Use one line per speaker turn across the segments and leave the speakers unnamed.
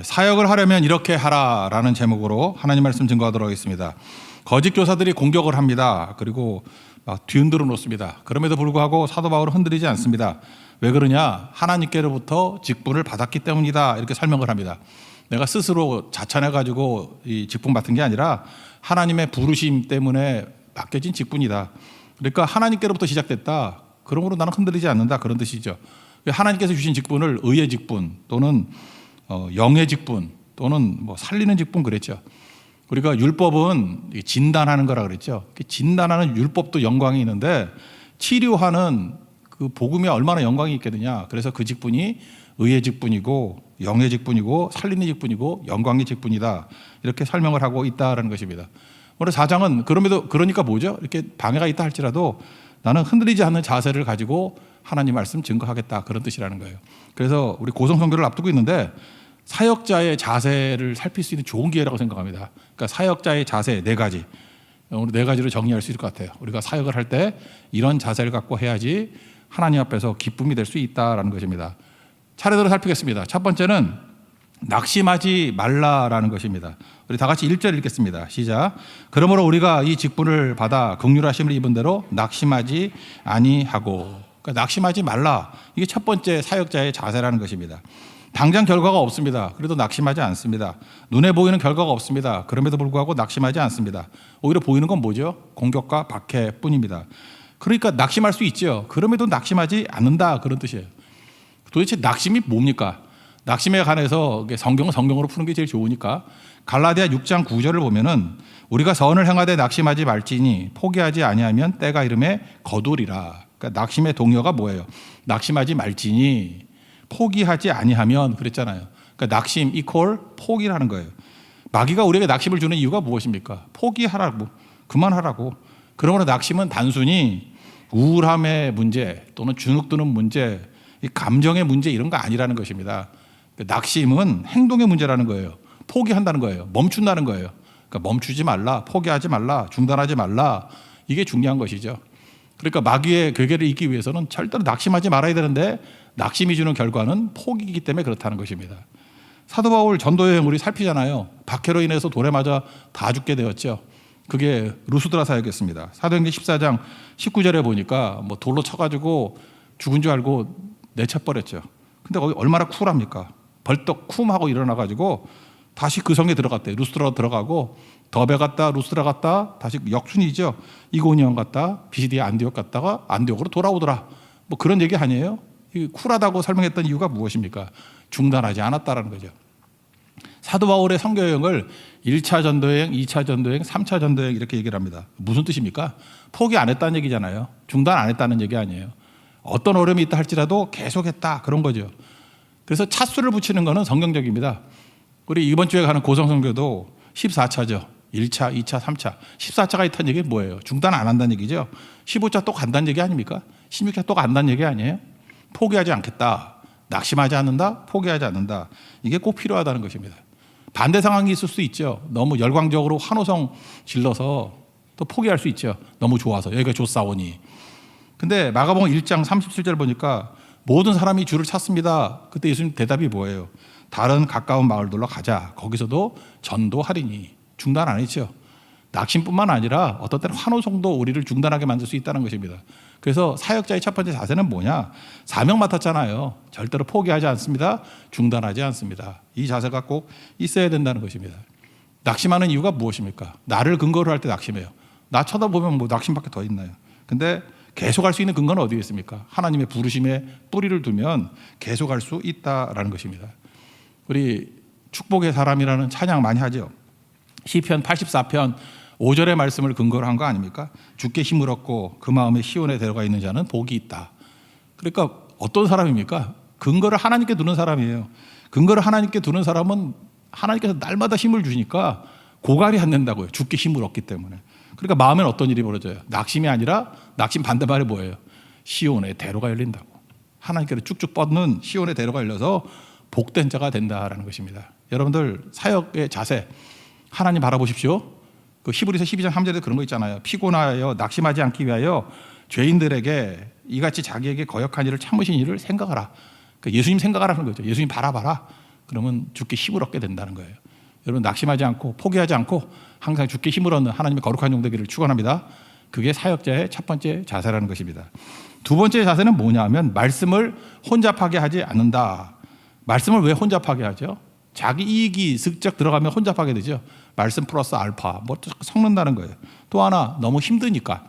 사역을 하려면 이렇게 하라라는 제목으로 하나님 말씀 증거하도록 하겠습니다. 거짓 교사들이 공격을 합니다. 그리고 막 뒤흔들어 놓습니다. 그럼에도 불구하고 사도 바울은 흔들리지 않습니다. 왜 그러냐? 하나님께로부터 직분을 받았기 때문이다. 이렇게 설명을 합니다. 내가 스스로 자천해가지고 이 직분 받은 게 아니라 하나님의 부르심 때문에 맡겨진 직분이다. 그러니까 하나님께로부터 시작됐다. 그러므로 나는 흔들리지 않는다. 그런 뜻이죠. 하나님께서 주신 직분을 의의 직분 또는 영의 직분 또는 뭐 살리는 직분 그랬죠. 우리가 율법은 진단하는 거라 그랬죠. 진단하는 율법도 영광이 있는데 치료하는 그 복음이 얼마나 영광이 있겠느냐. 그래서 그 직분이 의의 직분이고 영의 직분이고 살리는 직분이고 영광의 직분이다. 이렇게 설명을 하고 있다라는 것입니다. 오늘 4장은 그러니까 뭐죠? 이렇게 방해가 있다 할지라도 나는 흔들리지 않는 자세를 가지고 하나님 말씀 증거하겠다. 그런 뜻이라는 거예요. 그래서 우리 고성 선교를 앞두고 있는데 사역자의 자세를 살필 수 있는 좋은 기회라고 생각합니다. 그러니까 사역자의 자세 4가지. 오늘 4가지로 정리할 수 있을 것 같아요. 우리가 사역을 할 때 이런 자세를 갖고 해야지 하나님 앞에서 기쁨이 될 수 있다라는 것입니다. 차례대로 살피겠습니다. 첫 번째는 낙심하지 말라라는 것입니다. 우리 다 같이 1절 읽겠습니다. 시작. 그러므로 우리가 이 직분을 받아 긍휼하심을 입은 대로 낙심하지 아니하고. 그러니까 낙심하지 말라. 이게 첫 번째 사역자의 자세라는 것입니다. 당장 결과가 없습니다. 그래도 낙심하지 않습니다. 눈에 보이는 결과가 없습니다. 그럼에도 불구하고 낙심하지 않습니다. 오히려 보이는 건 뭐죠? 공격과 박해뿐입니다. 그러니까 낙심할 수 있죠. 그럼에도 낙심하지 않는다. 그런 뜻이에요. 도대체 낙심이 뭡니까? 낙심에 관해서 성경은 성경으로 푸는 게 제일 좋으니까 갈라디아 6장 9절을 보면은 우리가 선을 행하되 낙심하지 말지니 포기하지 아니하면 때가 이름에 거두리라. 그러니까 낙심의 동요가 뭐예요? 낙심하지 말지니 포기하지 아니하면 그랬잖아요. 그러니까 낙심 이퀄 포기라는 거예요. 마귀가 우리에게 낙심을 주는 이유가 무엇입니까? 포기하라고, 그만하라고. 그러므로 낙심은 단순히 우울함의 문제 또는 주눅드는 문제, 감정의 문제 이런 거 아니라는 것입니다. 낙심은 행동의 문제라는 거예요. 포기한다는 거예요. 멈춘다는 거예요. 그러니까 멈추지 말라, 포기하지 말라, 중단하지 말라. 이게 중요한 것이죠. 그러니까 마귀의 괴계를 이기기 위해서는 절대로 낙심하지 말아야 되는데 낙심이 주는 결과는 포기이기 때문에 그렇다는 것입니다. 사도 바울 전도 여행 우리 살피잖아요. 박해로 인해서 돌에 맞아 다 죽게 되었죠. 그게 루스드라 사역이었습니다. 사도행전 14장 19절에 보니까 뭐 돌로 쳐가지고 죽은 줄 알고 내쳐버렸죠. 근데 거기 얼마나 쿨합니까? 벌떡 쿰하고 일어나가지고 다시 그 성에 들어갔대요. 루스드라 들어가고 더베 갔다 루스드라 갔다 다시 역순이죠. 이고니온 갔다 비시디아 안디옥 갔다가 안디옥으로 돌아오더라. 뭐 그런 얘기 아니에요? 쿨하다고 설명했던 이유가 무엇입니까? 중단하지 않았다라는 거죠. 사도 바울의 선교 여행을 1차 전도여행, 2차 전도여행, 3차 전도여행 이렇게 얘기를 합니다. 무슨 뜻입니까? 포기 안 했다는 얘기잖아요. 중단 안 했다는 얘기 아니에요. 어떤 어려움이 있다 할지라도 계속했다 그런 거죠. 그래서 차수를 붙이는 거는 성경적입니다. 우리 이번 주에 가는 고성 선교도 14차죠. 1차, 2차, 3차. 14차가 있다는 얘기는 뭐예요? 중단 안 한다는 얘기죠. 15차 또 간다는 얘기 아닙니까? 16차 또 간다는 얘기 아니에요? 포기하지 않겠다. 낙심하지 않는다. 포기하지 않는다. 이게 꼭 필요하다는 것입니다. 반대 상황이 있을 수 있죠. 너무 열광적으로 환호성 질러서 또 포기할 수 있죠. 너무 좋아서 여기가 좋사오니. 근데 마가복음 1장 37절 보니까 모든 사람이 주를 찾습니다. 그때 예수님 대답이 뭐예요? 다른 가까운 마을들로 가자. 거기서도 전도하리니. 중단 안 했죠. 낙심뿐만 아니라 어떤 때는 환호성도 우리를 중단하게 만들 수 있다는 것입니다. 그래서 사역자의 첫 번째 자세는 뭐냐? 사명 맡았잖아요. 절대로 포기하지 않습니다. 중단하지 않습니다. 이 자세가 꼭 있어야 된다는 것입니다. 낙심하는 이유가 무엇입니까? 나를 근거로 할 때 낙심해요. 나 쳐다보면 뭐 낙심밖에 더 있나요? 근데 계속할 수 있는 근거는 어디에 있습니까? 하나님의 부르심에 뿌리를 두면 계속할 수 있다라는 것입니다. 우리 축복의 사람이라는 찬양 많이 하죠. 시편 84편 5절의 말씀을 근거로 한 거 아닙니까? 주께 힘을 얻고 그 마음에 시온에 들어가 있는 자는 복이 있다. 그러니까 어떤 사람입니까? 근거를 하나님께 두는 사람이에요. 근거를 하나님께 두는 사람은 하나님께서 날마다 힘을 주시니까 고갈이 안 된다고요. 주께 힘을 얻기 때문에. 그러니까 마음엔 어떤 일이 벌어져요? 낙심이 아니라 낙심 반대말이 뭐예요? 시온의 대로가 열린다고. 하나님께로 쭉쭉 뻗는 시온의 대로가 열려서 복된 자가 된다라는 것입니다. 여러분들 사역의 자세 하나님 바라보십시오. 그 히브리서 12장 3절에 그런 거 있잖아요. 피곤하여 낙심하지 않기 위하여 죄인들에게 이같이 자기에게 거역한 일을 참으신 일을 생각하라. 그러니까 예수님 생각하라는 거죠. 예수님 바라봐라. 그러면 주께 힘을 얻게 된다는 거예요. 여러분 낙심하지 않고 포기하지 않고 항상 주께 힘을 얻는 하나님의 거룩한 종 되기를 축원합니다. 그게 사역자의 첫 번째 자세라는 것입니다. 두 번째 자세는 뭐냐 하면 말씀을 혼잡하게 하지 않는다. 말씀을 왜 혼잡하게 하죠? 자기 이익이 슬쩍 들어가면 혼잡하게 되죠. 말씀 플러스 알파 뭐 섞는다는 거예요. 또 하나 너무 힘드니까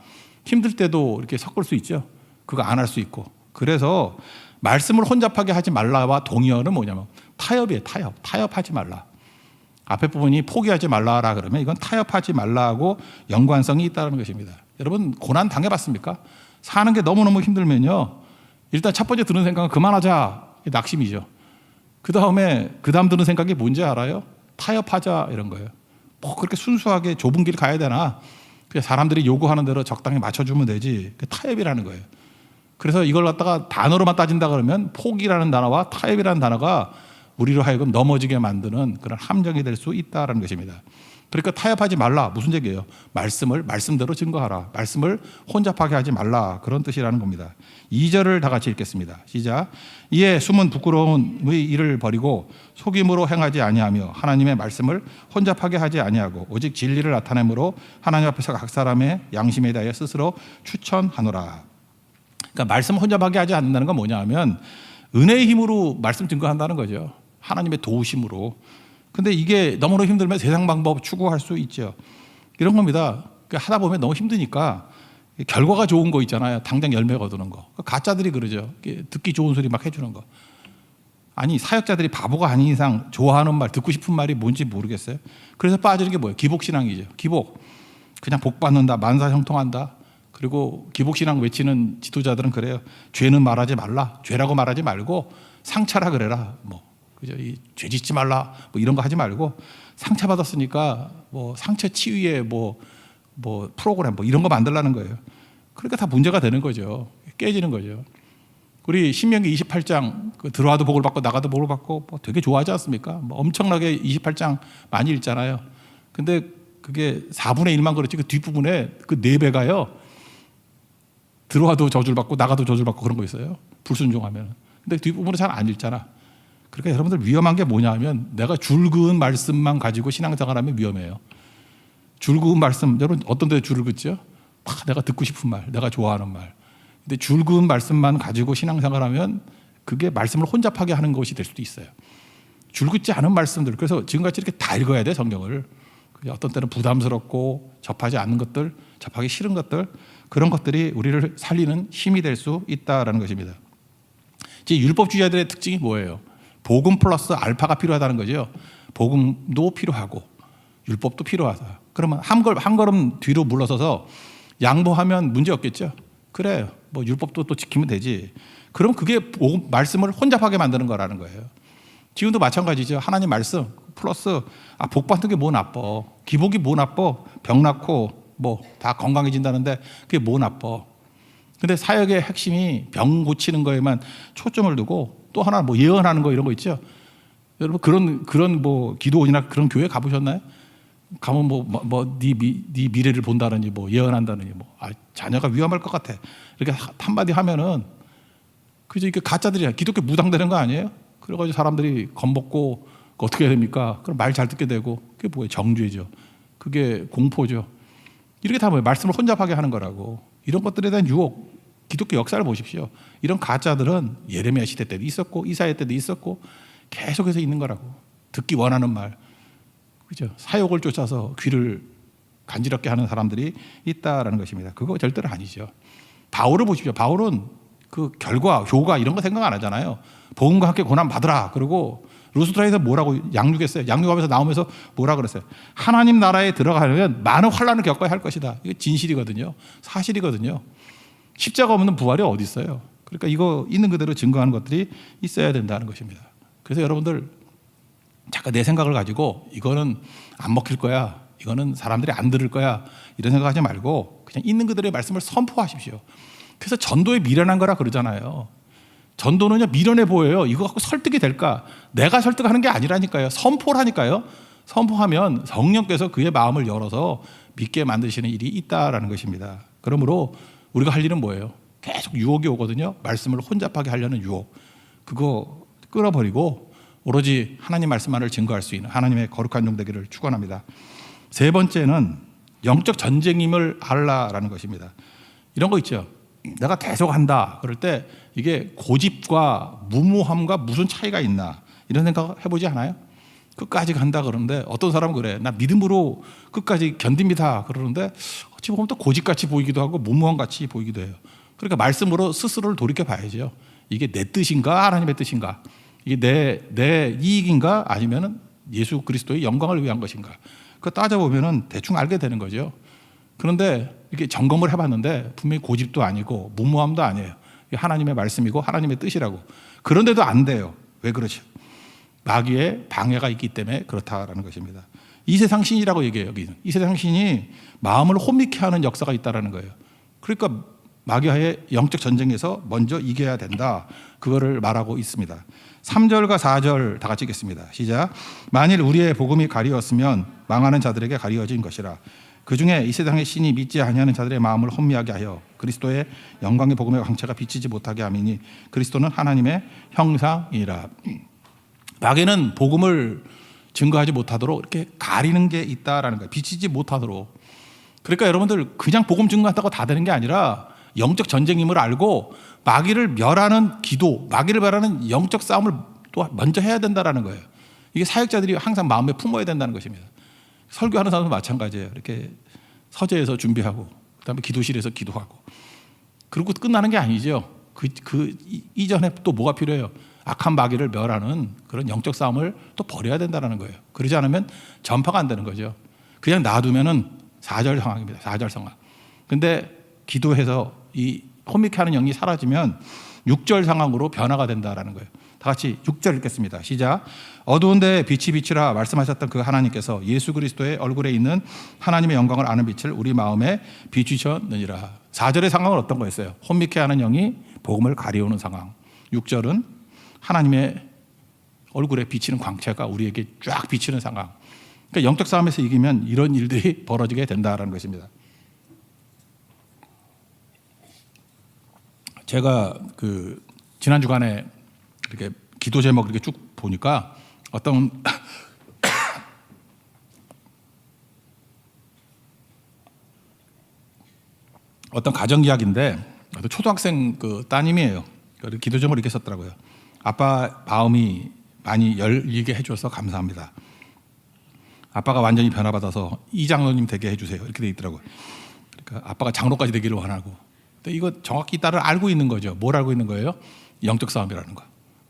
힘들 때도 이렇게 섞을 수 있죠. 그거 안 할 수 있고. 그래서 말씀을 혼잡하게 하지 말라와 동의어는 뭐냐면 타협이에요. 타협하지 말라. 앞에 부분이 포기하지 말라라 그러면 이건 타협하지 말라하고 연관성이 있다는 것입니다. 여러분 고난 당해봤습니까? 사는 게 너무너무 힘들면요. 일단 첫 번째 드는 생각은 그만하자. 낙심이죠. 그 다음 드는 생각이 뭔지 알아요? 타협하자 이런 거예요. 뭐 그렇게 순수하게 좁은 길 가야 되나? 그냥 사람들이 요구하는 대로 적당히 맞춰주면 되지. 그 타협이라는 거예요. 그래서 이걸 갖다가 단어로만 따진다 그러면 포기라는 단어와 타협이라는 단어가 우리로 하여금 넘어지게 만드는 그런 함정이 될 수 있다는 것입니다. 그러니까 타협하지 말라. 무슨 얘기예요? 말씀을 말씀대로 증거하라. 말씀을 혼잡하게 하지 말라. 그런 뜻이라는 겁니다. 2절을 다 같이 읽겠습니다. 시작. 이에 숨은 부끄러움의 일을 버리고 속임으로 행하지 아니하며 하나님의 말씀을 혼잡하게 하지 아니하고 오직 진리를 나타내므로 하나님 앞에서 각 사람의 양심에 대하여 스스로 추천하노라. 그러니까 말씀 혼잡하게 하지 않는다는 건 뭐냐 하면 은혜의 힘으로 말씀 증거한다는 거죠. 하나님의 도우심으로. 근데 이게 너무나 힘들면 세상 방법 추구할 수 있죠. 이런 겁니다. 하다 보면 너무 힘드니까 결과가 좋은 거 있잖아요. 당장 열매 거두는 거. 가짜들이 그러죠. 듣기 좋은 소리 막 해주는 거. 아니 사역자들이 바보가 아닌 이상 좋아하는 말, 듣고 싶은 말이 뭔지 모르겠어요. 그래서 빠지는 게 뭐예요? 기복신앙이죠. 기복. 그냥 복 받는다. 만사형통한다. 그리고 기복신앙 외치는 지도자들은 그래요. 죄는 말하지 말라. 죄라고 말하지 말고 상처라 그래라. 뭐 그죠? 죄 짓지 말라. 뭐 이런 거 하지 말고 상처 받았으니까 뭐 상처 치유에 뭐 프로그램 뭐 이런 거 만들라는 거예요. 그러니까 다 문제가 되는 거죠. 깨지는 거죠. 우리 신명기 28장 들어와도 복을 받고 나가도 복을 받고 뭐 되게 좋아하지 않습니까? 뭐 엄청나게 28장 많이 읽잖아요. 근데 그게 4분의 1만 그렇지 그 뒷부분에 그 4배가요. 들어와도 저주를 받고 나가도 저주를 받고 그런 거 있어요. 불순종하면. 근데 뒷부분은 잘 안 읽잖아. 그러니까 여러분들 위험한 게 뭐냐 하면 내가 줄 그은 말씀만 가지고 신앙생활하면 위험해요. 줄 그은 말씀, 여러분 어떤 데 줄을 긋죠? 내가 듣고 싶은 말, 내가 좋아하는 말. 근데 줄 그은 말씀만 가지고 신앙생활하면 그게 말씀을 혼잡하게 하는 것이 될 수도 있어요. 줄 긋지 않은 말씀들. 그래서 지금같이 이렇게 다 읽어야 돼, 성경을. 어떤 때는 부담스럽고 접하지 않는 것들, 접하기 싫은 것들, 그런 것들이 우리를 살리는 힘이 될 수 있다는 것입니다. 율법주의자들의 특징이 뭐예요? 복음 플러스 알파가 필요하다는 거죠. 복음도 필요하고 율법도 필요하다. 그러면 한 걸음 뒤로 물러서서 양보하면 문제 없겠죠. 그래, 뭐 율법도 또 지키면 되지. 그럼 그게 말씀을 혼잡하게 만드는 거라는 거예요. 지금도 마찬가지죠. 하나님 말씀 플러스 복 받는 게 뭐 나빠? 기복이 뭐 나빠? 병 낫고 뭐 다 건강해진다는데 그게 뭐 나빠? 근데 사역의 핵심이 병 고치는 거에만 초점을 두고 또 하나 뭐 예언하는 거 이런 거 있죠. 여러분 그런 뭐 기도원이나 그런 교회 가보셨나요? 가면 네 미래를 본다느니 뭐 예언한다느니 자녀가 위험할 것 같아. 이렇게 한마디 하면은 그저 이게 가짜들이야. 기독교 무당되는 거 아니에요? 그래가지고 사람들이 겁먹고 어떻게 해야 됩니까? 그럼 말 잘 듣게 되고 그게 뭐예요? 정죄죠. 그게 공포죠. 이렇게 다 뭐예요? 말씀을 혼잡하게 하는 거라고. 이런 것들에 대한 유혹, 기독교 역사를 보십시오. 이런 가짜들은 예레미야 시대 때도 있었고 이사야 때도 있었고 계속해서 있는 거라고. 듣기 원하는 말, 그죠? 사욕을 쫓아서 귀를 간지럽게 하는 사람들이 있다라는 것입니다. 그거 절대로 아니죠. 바울을 보십시오. 바울은 그 결과, 효과 이런 거 생각 안 하잖아요. 복음과 함께 고난 받으라. 그리고 루스드라에서 뭐라고 양육했어요? 양육하면서 나오면서 뭐라 그랬어요? 하나님 나라에 들어가려면 많은 환난을 겪어야 할 것이다. 이게 진실이거든요. 사실이거든요. 십자가 없는 부활이 어디 있어요? 그러니까 이거 있는 그대로 증거하는 것들이 있어야 된다는 것입니다. 그래서 여러분들 잠깐 내 생각을 가지고 이거는 안 먹힐 거야. 이거는 사람들이 안 들을 거야. 이런 생각하지 말고 그냥 있는 그대로의 말씀을 선포하십시오. 그래서 전도에 미련한 거라 그러잖아요. 전도는요 미련해 보여요. 이거 갖고 설득이 될까? 내가 설득하는 게 아니라니까요. 선포를 하니까요. 선포하면 성령께서 그의 마음을 열어서 믿게 만드시는 일이 있다라는 것입니다. 그러므로 우리가 할 일은 뭐예요? 계속 유혹이 오거든요. 말씀을 혼잡하게 하려는 유혹. 그거 끊어버리고 오로지 하나님 말씀만을 증거할 수 있는 하나님의 거룩한 종 되기를 축원합니다. 세 번째는 영적 전쟁임을 알라라는 것입니다. 이런 거 있죠. 내가 계속한다 그럴 때 이게 고집과 무모함과 무슨 차이가 있나 이런 생각 해보지 않아요? 끝까지 간다 그러는데 어떤 사람은 그래. 나 믿음으로 끝까지 견딥니다 그러는데 어찌 보면 또 고집같이 보이기도 하고 무모함같이 보이기도 해요. 그러니까 말씀으로 스스로를 돌이켜 봐야죠. 이게 내 뜻인가 하나님의 뜻인가, 이게 내 이익인가 아니면은 예수 그리스도의 영광을 위한 것인가, 그거 따져보면은 대충 알게 되는 거죠. 그런데 이렇게 점검을 해봤는데 분명히 고집도 아니고 무모함도 아니에요. 이게 하나님의 말씀이고 하나님의 뜻이라고. 그런데도 안 돼요. 왜 그렇죠? 마귀의 방해가 있기 때문에 그렇다라는 것입니다. 이 세상 신이라고 얘기해요. 여기는 이 세상 신이 마음을 혼미케 하는 역사가 있다라는 거예요. 그러니까 마귀와의 영적 전쟁에서 먼저 이겨야 된다, 그거를 말하고 있습니다. 3절과 4절 다 같이 읽겠습니다. 시작. 만일 우리의 복음이 가리웠으면 망하는 자들에게 가리워진 것이라. 그중에 이 세상의 신이 믿지 아니하는 자들의 마음을 혼미하게 하여 그리스도의 영광의 복음의 광채가 비치지 못하게 함이니 그리스도는 하나님의 형상이라. 마귀는 복음을 증거하지 못하도록 이렇게 가리는 게 있다라는 거예요. 비치지 못하도록. 그러니까 여러분들 그냥 복음 증거한다고 다 되는 게 아니라 영적 전쟁임을 알고 마귀를 멸하는 기도, 마귀를 멸하는 영적 싸움을 또 먼저 해야 된다라는 거예요. 이게 사역자들이 항상 마음에 품어야 된다는 것입니다. 설교하는 사람도 마찬가지예요. 이렇게 서재에서 준비하고 그다음에 기도실에서 기도하고 그리고 끝나는 게 아니죠. 그 이전에 또 뭐가 필요해요? 악한 마귀를 멸하는 그런 영적 싸움을 또 벌여야 된다는 거예요. 그러지 않으면 전파가 안 되는 거죠. 그냥 놔두면은 4절 상황입니다. 4절 상황. 근데 기도해서 이 혼미케 하는 영이 사라지면 6절 상황으로 변화가 된다라는 거예요. 다 같이 6절 읽겠습니다. 시작. 어두운 데에 빛이 비치라 말씀하셨던 그 하나님께서 예수 그리스도의 얼굴에 있는 하나님의 영광을 아는 빛을 우리 마음에 비추셨느니라. 4절의 상황은 어떤 거였어요? 혼미케 하는 영이 복음을 가리우는 상황. 6절은 하나님의 얼굴에 비치는 광채가 우리에게 쫙 비치는 상황. 그러니까 영적 싸움에서 이기면 이런 일들이 벌어지게 된다라는 것입니다. 제가 지난 주간에 이렇게 기도 제목 이렇게 쭉 보니까 어떤 가정 이야기인데 초등학생 따님이에요. 기도 제목을 이렇게 썼더라고요. 아빠 마음이 많이 열리게 해줘서 감사합니다. 아빠가 완전히 변화받아서 이 장로님 되게 해주세요. 이렇게 돼 있더라고요. 그러니까 아빠가 장로까지 되기를 원하고. 근데 이거 정확히 딸을 알고 있는 거죠. 뭘 알고 있는 거예요? 영적 싸움이라는 거.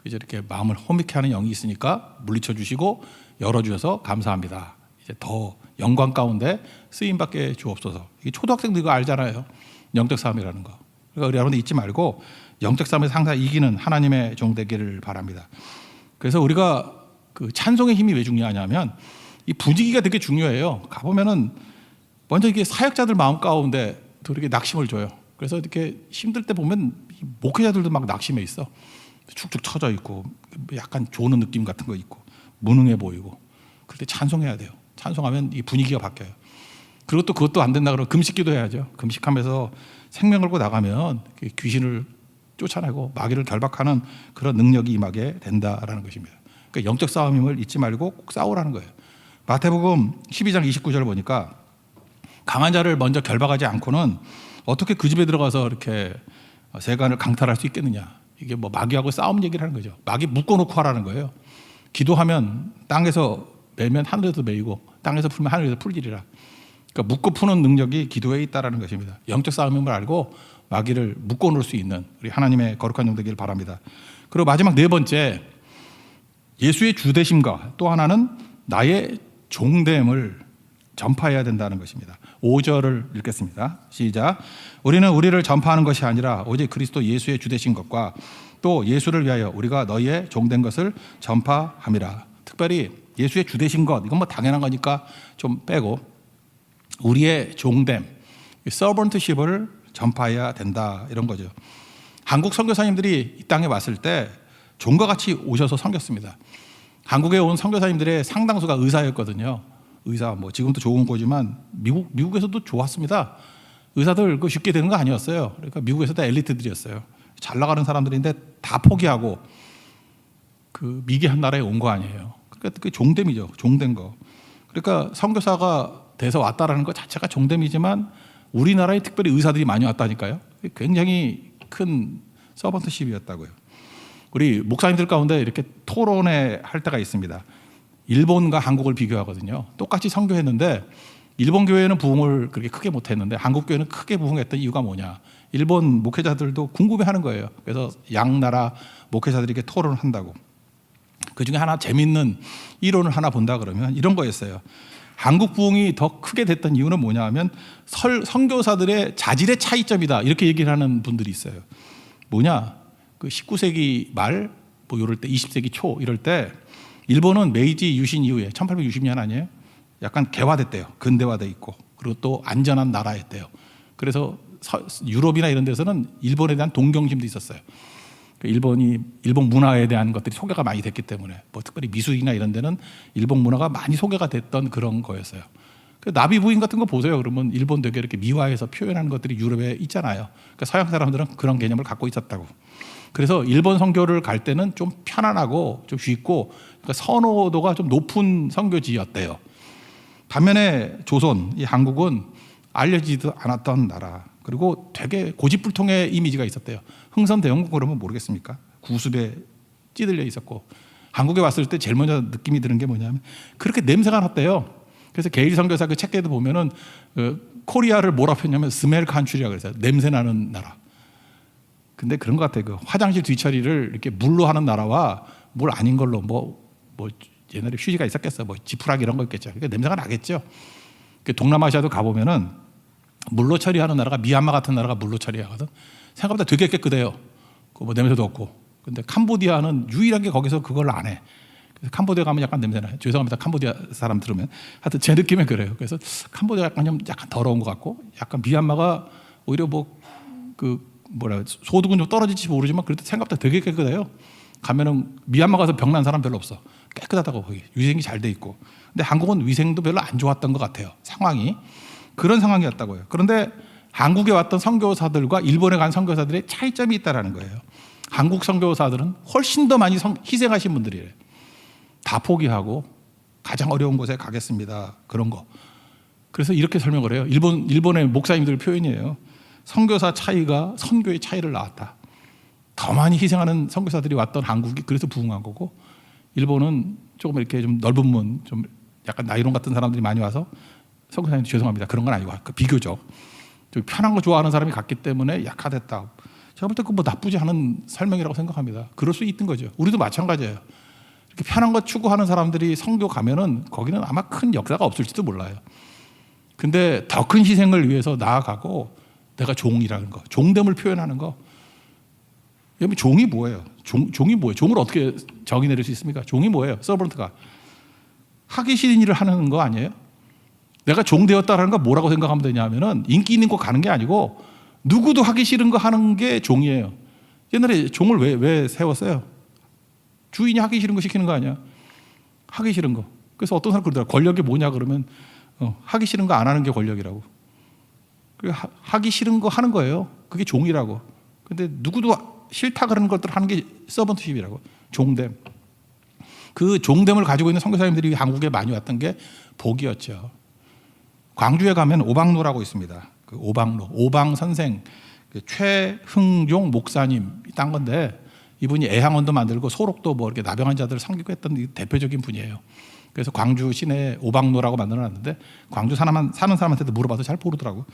이제 이렇게 마음을 혼미케 하는 영이 있으니까 물리쳐 주시고 열어주셔서 감사합니다. 이제 더 영광 가운데 쓰임받게 주옵소서. 이게 초등학생도 이거 알잖아요. 영적 싸움이라는 거. 그러니까 우리 여러분들 잊지 말고 영적 싸움에서 항상 이기는 하나님의 종 되기를 바랍니다. 그래서 우리가 찬송의 힘이 왜 중요하냐면 이 분위기가 되게 중요해요. 가보면은 먼저 이게 사역자들 마음 가운데 또 이렇게 낙심을 줘요. 그래서 이렇게 힘들 때 보면 목회자들도 막 낙심해 있어. 축축 처져 있고 약간 조는 느낌 같은 거 있고 무능해 보이고. 그럴 때 찬송해야 돼요. 찬송하면 이 분위기가 바뀌어요. 그리고 또 그것도 안 된다 그러면 금식기도 해야죠. 금식하면서 생명 걸고 나가면 귀신을 쫓아내고 마귀를 결박하는 그런 능력이 임하게 된다라는 것입니다. 그러니까 영적 싸움임을 잊지 말고 꼭 싸우라는 거예요. 마태복음 12장 29절 보니까 강한 자를 먼저 결박하지 않고는 어떻게 그 집에 들어가서 이렇게 세간을 강탈할 수 있겠느냐. 이게 뭐 마귀하고 싸움 얘기를 하는 거죠. 마귀 묶어놓고 하라는 거예요. 기도하면 땅에서 매면 하늘에서 매이고 땅에서 풀면 하늘에서 풀리리라. 그러니까 묶고 푸는 능력이 기도에 있다라는 것입니다. 영적 싸움임을 알고 마귀를 묶어놓을 수 있는 우리 하나님의 거룩한 종 되기를 바랍니다. 그리고 마지막 네 번째, 예수의 주되심과 또 하나는 나의 종됨을 전파해야 된다는 것입니다. 5절을 읽겠습니다. 시작. 우리는 우리를 전파하는 것이 아니라 오직 그리스도 예수의 주되신 것과 또 예수를 위하여 우리가 너희의 종된 것을 전파함이라. 특별히 예수의 주되신 것, 이건 뭐 당연한 거니까 좀 빼고 우리의 종됨, 서번트십을 전파해야 된다, 이런 거죠. 한국 선교사님들이 이 땅에 왔을 때 종과 같이 오셔서 섬겼습니다. 한국에 온 선교사님들의 상당수가 의사였거든요. 의사, 뭐 지금도 좋은 거지만 미국에서도 좋았습니다. 의사들 쉽게 되는 거 아니었어요. 그러니까 미국에서 다 엘리트들이었어요. 잘 나가는 사람들인데 다 포기하고 그 미개한 나라에 온 거 아니에요. 그러니까 그 종됨이죠. 종된 거. 그러니까 선교사가 돼서 왔다라는 것 자체가 종됨이지만 우리나라에 특별히 의사들이 많이 왔다니까요. 굉장히 큰 서번트십이었다고요. 우리 목사님들 가운데 이렇게 토론회 할 때가 있습니다. 일본과 한국을 비교하거든요. 똑같이 선교했는데 일본 교회는 부흥을 그렇게 크게 못했는데 한국 교회는 크게 부흥했던 이유가 뭐냐. 일본 목회자들도 궁금해하는 거예요. 그래서 양 나라 목회자들이 이렇게 토론을 한다고. 그중에 하나 재밌는 이론을 하나 본다 그러면 이런 거였어요. 한국 부흥이 더 크게 됐던 이유는 뭐냐 하면 선교사들의 자질의 차이점이다 이렇게 얘기를 하는 분들이 있어요. 뭐냐, 그 19세기 말 뭐 이럴 때 20세기 초 이럴 때 일본은 메이지 유신 이후에 1860년 아니에요? 약간 개화됐대요. 근대화돼 있고 그리고 또 안전한 나라였대요. 그래서 유럽이나 이런 데서는 일본에 대한 동경심도 있었어요. 일본 문화에 대한 것들이 소개가 많이 됐기 때문에 뭐 특별히 미술이나 이런 데는 일본 문화가 많이 소개가 됐던 그런 거였어요. 나비 부인 같은 거 보세요. 그러면 일본 되게 이렇게 미화해서 표현하는 것들이 유럽에 있잖아요. 그러니까 서양 사람들은 그런 개념을 갖고 있었다고. 그래서 일본 선교를 갈 때는 좀 편안하고 좀 쉽고 그러니까 선호도가 좀 높은 선교지였대요. 반면에 조선, 이 한국은 알려지지도 않았던 나라. 그리고 되게 고집불통의 이미지가 있었대요. 흥선대원군 그러면 모르겠습니까? 구습에 찌들려 있었고 한국에 왔을 때 제일 먼저 느낌이 드는 게 뭐냐면 그렇게 냄새가 났대요. 그래서 게일 선교사 그 책에도 보면은 코리아를 뭐라 표현하면 스멜 칸츄리라고 그랬어요. 냄새 나는 나라. 근데 그런 것 같아요. 그 화장실 뒤처리를 이렇게 물로 하는 나라와 물 아닌 걸로 뭐 옛날에 휴지가 있었겠어. 뭐 지푸라기 이런 거 있겠죠. 그러니까 냄새가 나겠죠. 동남아시아도 가보면은 물로 처리하는 나라가 미얀마 같은 나라가 물로 처리하거든. 생각보다 되게 깨끗해요. 뭐 냄새도 없고. 근데 캄보디아는 유일하게 거기서 그걸 안 해. 그래서 캄보디아 가면 약간 냄새 나요. 죄송합니다. 캄보디아 사람 들으면. 하여튼 제 느낌은 그래요. 그래서 캄보디아 약간 더러운 것 같고, 약간 미얀마가 오히려 소득은 좀 떨어질지 모르지만 그래도 생각보다 되게 깨끗해요. 가면은 미얀마 가서 병난 사람 별로 없어. 깨끗하다고 거기 위생이 잘 돼 있고. 근데 한국은 위생도 별로 안 좋았던 것 같아요. 상황이 그런 상황이었다고요. 그런데 한국에 왔던 선교사들과 일본에 간 선교사들의 차이점이 있다라는 거예요. 한국 선교사들은 훨씬 더 많이 희생하신 분들이에요. 다 포기하고 가장 어려운 곳에 가겠습니다. 그런 거. 그래서 이렇게 설명을 해요. 일본의 목사님들 표현이에요. 선교사 차이가 선교의 차이를 낳았다. 더 많이 희생하는 선교사들이 왔던 한국이 그래서 부흥한 거고, 일본은 조금 이렇게 좀 넓은 문, 좀 약간 나이론 같은 사람들이 많이 와서 선교사님 죄송합니다. 그런 건 아니고 비교적 좀 편한 거 좋아하는 사람이 갔기 때문에 약화됐다. 제가 볼 때 그 뭐 나쁘지 않은 설명이라고 생각합니다. 그럴 수 있던 거죠. 우리도 마찬가지예요. 이렇게 편한 거 추구하는 사람들이 선교 가면은 거기는 아마 큰 역사가 없을지도 몰라요. 근데 더 큰 희생을 위해서 나아가고 내가 종이라는 거, 종됨을 표현하는 거. 여러분 종이 뭐예요? 종이 뭐예요? 종을 어떻게 정의 내릴 수 있습니까? 종이 뭐예요? 서번트가 하기 싫은 일을 하는 거 아니에요? 내가 종 되었다라는 거 뭐라고 생각하면 되냐면은 인기 있는 거 가는 게 아니고 누구도 하기 싫은 거 하는 게 종이에요. 옛날에 종을 왜 세웠어요? 주인이 하기 싫은 거 시키는 거 아니야? 하기 싫은 거. 그래서 어떤 사람 그러더라고요. 권력이 뭐냐 그러면 하기 싫은 거 안 하는 게 권력이라고. 하기 싫은 거 하는 거예요. 그게 종이라고. 근데 누구도 싫다 그러는 것들을 하는 게 서번트십이라고. 종됨. 그 종됨을 가지고 있는 선교사님들이 한국에 많이 왔던 게 복이었죠. 광주에 가면 오방로라고 있습니다. 그 오방로, 오방 선생 최흥종 목사님 딴 건데 이분이 애향원도 만들고 소록도 뭐 이렇게 나병 환자들을 섬기고 했던 대표적인 분이에요. 그래서 광주 시내에 오방로라고 만들어놨는데 광주 사는 사람한테도 물어봐도 잘 모르더라고요.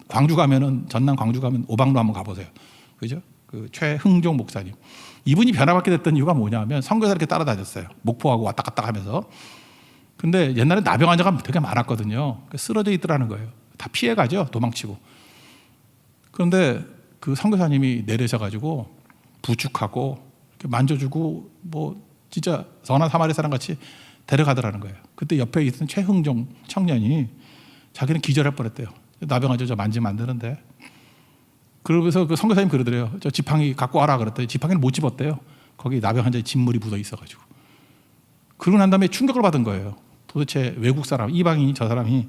광주 가면은 전남 광주 가면 오방로 한번 가보세요. 그죠? 그 최흥종 목사님. 이분이 변화받게 됐던 이유가 뭐냐면 선교사 이렇게 따라다녔어요. 목포하고 왔다 갔다 하면서. 근데 옛날에 나병 환자가 되게 많았거든요. 쓰러져 있더라는 거예요. 다 피해가죠. 도망치고. 그런데 그 선교사님이 내려셔가지고 부축하고 이렇게 만져주고 뭐 진짜 선한 사마리 사람 같이 데려가더라는 거예요. 그때 옆에 있던 최흥종 청년이 자기는 기절할 뻔했대요. 나병 환자 저 만지면 안 되는데. 그러면서 그 선교사님 그러더래요. 저 지팡이 갖고 와라 그랬더니 지팡이를 못 집었대요. 거기 나병 환자의 진물이 묻어 있어가지고. 그러고 난 다음에 충격을 받은 거예요. 도대체 외국 사람, 이방인이 저 사람이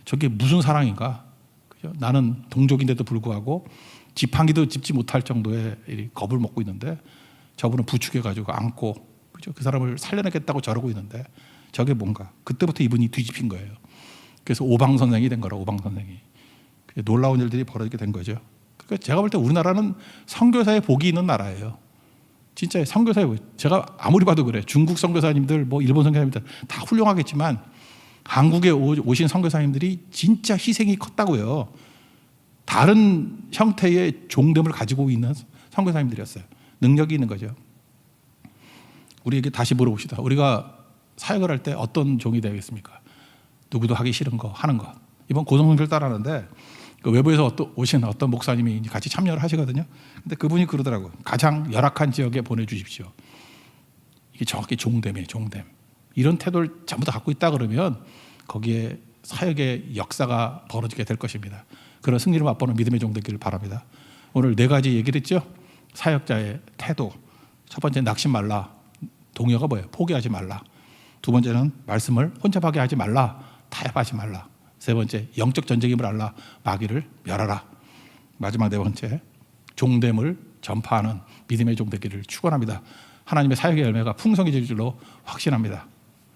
저게 무슨 사랑인가? 그죠? 나는 동족인데도 불구하고 지팡이도 짚지 못할 정도의 겁을 먹고 있는데 저분은 부축해가지고 안고 그죠? 그 사람을 살려내겠다고 저러고 있는데 저게 뭔가 그때부터 이분이 뒤집힌 거예요. 그래서 오방 선생이 된 거라 오방 선생이. 놀라운 일들이 벌어지게 된 거죠. 그러니까 제가 볼 때 우리나라는 선교사의 복이 있는 나라예요. 진짜 선교사의 복. 제가 아무리 봐도 그래. 중국 선교사님들, 뭐 일본 선교사님들 다 훌륭하겠지만 한국에 오신 선교사님들이 진짜 희생이 컸다고요. 다른 형태의 종됨을 가지고 있는 선교사님들이었어요. 능력이 있는 거죠. 우리에게 다시 물어봅시다. 우리가 사역을 할 때 어떤 종이 되겠습니까? 누구도 하기 싫은 거 하는 것. 이번 고성선교를 따라하는데 그 외부에서 오신 어떤 목사님이 같이 참여를 하시거든요. 근데 그분이 그러더라고요. 가장 열악한 지역에 보내주십시오. 이게 정확히 종됨이에요. 종됨. 이런 태도를 전부 다 갖고 있다 그러면 거기에 사역의 역사가 벌어지게 될 것입니다. 그런 승리를 맛보는 믿음의 종 되기를 바랍니다. 오늘 4가지 얘기를 했죠. 사역자의 태도. 첫 번째 낙심 말라. 동요가 뭐예요? 포기하지 말라. 두 번째는 말씀을 혼잡하게 하지 말라. 타협하지 말라. 세 번째 영적 전쟁임을 알라. 마귀를 멸하라. 마지막 4번째 종됨을 전파하는 믿음의 종 되기를 축원합니다. 하나님의 사역의 열매가 풍성해질 줄로 확신합니다.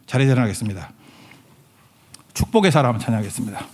자리에 일어나겠습니다. 축복의 사람 찬양하겠습니다.